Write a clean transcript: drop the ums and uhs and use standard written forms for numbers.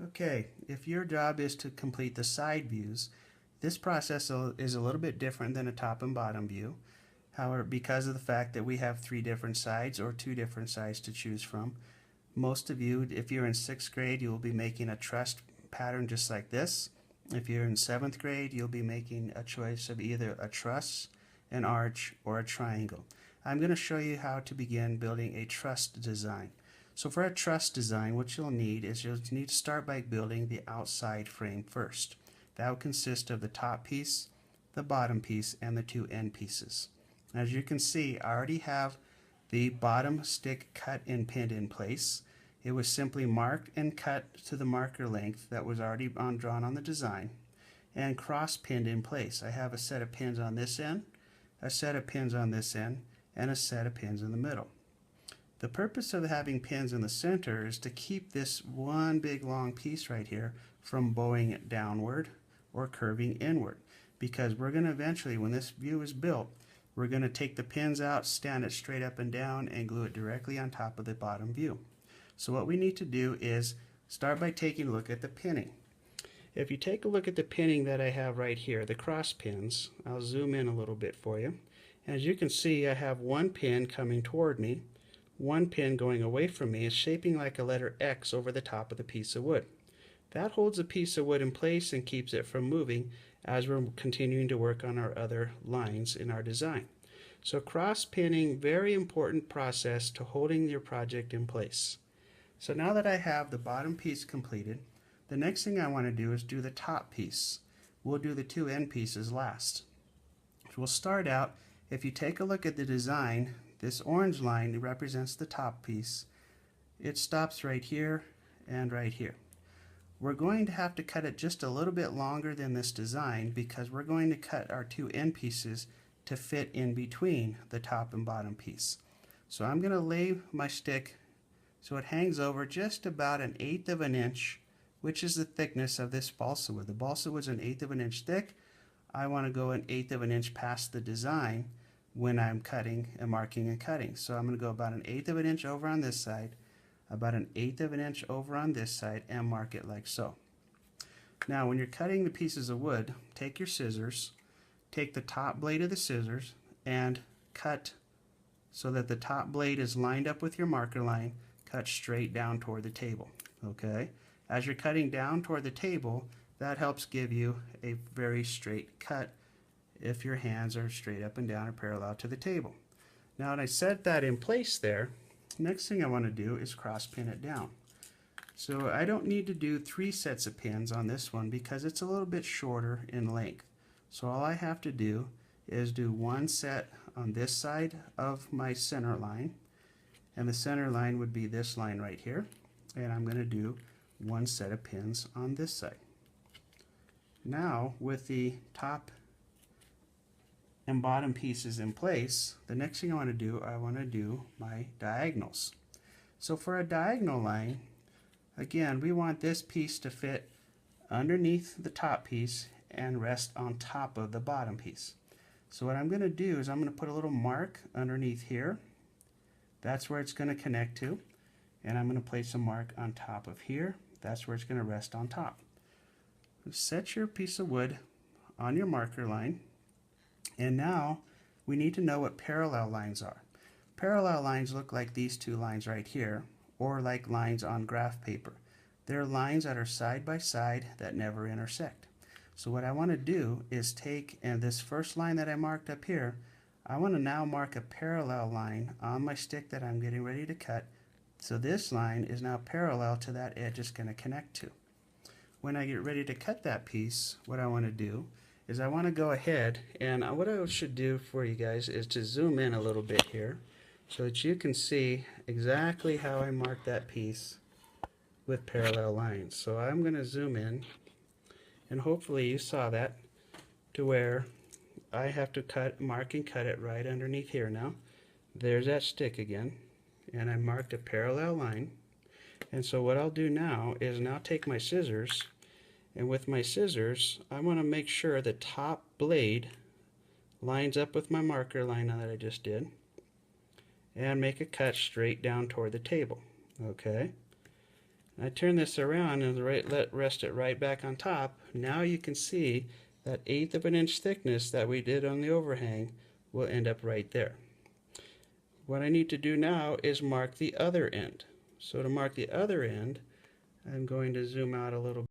Okay, if your job is to complete the side views, this process is a little bit different than a top and bottom view. However, because of the fact that we have 3 different sides or 2 different sides to choose from, most of you, if you're in 6th grade, you will be making a truss pattern just like this. If you're in 7th grade, you'll be making a choice of either a truss, an arch, or a triangle. I'm going to show you how to begin building a truss design. So for a truss design, what you'll need is you'll need to start by building the outside frame first. That will consist of the top piece, the bottom piece, and the 2 end pieces. As you can see, I already have the bottom stick cut and pinned in place. It was simply marked and cut to the marker length that was already drawn on the design and cross pinned in place. I have a set of pins on this end, a set of pins on this end, and a set of pins in the middle. The purpose of having pins in the center is to keep this one big long piece right here from bowing downward or curving inward, because we're going to eventually, when this view is built, we're going to take the pins out, stand it straight up and down, and glue it directly on top of the bottom view. So what we need to do is start by taking a look at the pinning. If you take a look at the pinning that I have right here, the cross pins, I'll zoom in a little bit for you. As you can see, I have one pin coming toward me. One pin going away from me is shaping like a letter X over the top of the piece of wood. That holds the piece of wood in place and keeps it from moving as we're continuing to work on our other lines in our design. So cross pinning, very important process to holding your project in place. So now that I have the bottom piece completed, the next thing I want to do is do the top piece. We'll do the 2 end pieces last. So we'll start out, if you take a look at the design, this orange line represents the top piece. It stops right here and right here. We're going to have to cut it just a little bit longer than this design because we're going to cut our 2 end pieces to fit in between the top and bottom piece. So I'm going to lay my stick so it hangs over just about 1/8 of an inch, which is the thickness of this balsa wood. The balsa wood is 1/8 of an inch thick. I want to go 1/8 of an inch past the design when I'm cutting and marking and cutting. So I'm going to go about 1/8 of an inch over on this side, about 1/8 of an inch over on this side, and mark it like so. Now when you're cutting the pieces of wood, take your scissors, take the top blade of the scissors and cut so that the top blade is lined up with your marker line, cut straight down toward the table. Okay? As you're cutting down toward the table, that helps give you a very straight cut if your hands are straight up and down or parallel to the table. Now when I set that in place there, next thing I want to do is cross pin it down. So I don't need to do 3 sets of pins on this one because it's a little bit shorter in length. So all I have to do is do 1 set on this side of my center line, and the center line would be this line right here, and I'm going to do 1 set of pins on this side. Now with the top and bottom pieces in place, the next thing I want to do my diagonals. So for a diagonal line, again, we want this piece to fit underneath the top piece and rest on top of the bottom piece. So what I'm going to do is I'm going to put a little mark underneath here. That's where it's going to connect to, and I'm going to place a mark on top of here. That's where it's going to rest on top. Set your piece of wood on your marker line. And now we need to know what parallel lines are. Parallel lines look like these 2 lines right here, or like lines on graph paper. They're lines that are side by side that never intersect. So what I want to do is take, and this first line that I marked up here, I want to now mark a parallel line on my stick that I'm getting ready to cut. So this line is now parallel to that edge it's going to connect to. When I get ready to cut that piece, what I want to do is I want to go ahead, and what I should do for you guys is to zoom in a little bit here so that you can see exactly how I marked that piece with parallel lines. So I'm going to zoom in, and hopefully you saw that to where I have to mark and cut it right underneath here now. There's that stick again, and I marked a parallel line. And so what I'll do now is now take my scissors, and with my scissors I want to make sure the top blade lines up with my marker line that I just did, and make a cut straight down toward the table. Okay, I turn this around and rest it right back on top. Now you can see that 1/8 of an inch thickness that we did on the overhang will end up right there. What I need to do now is mark the other end. So to mark the other end, I'm going to zoom out a little bit.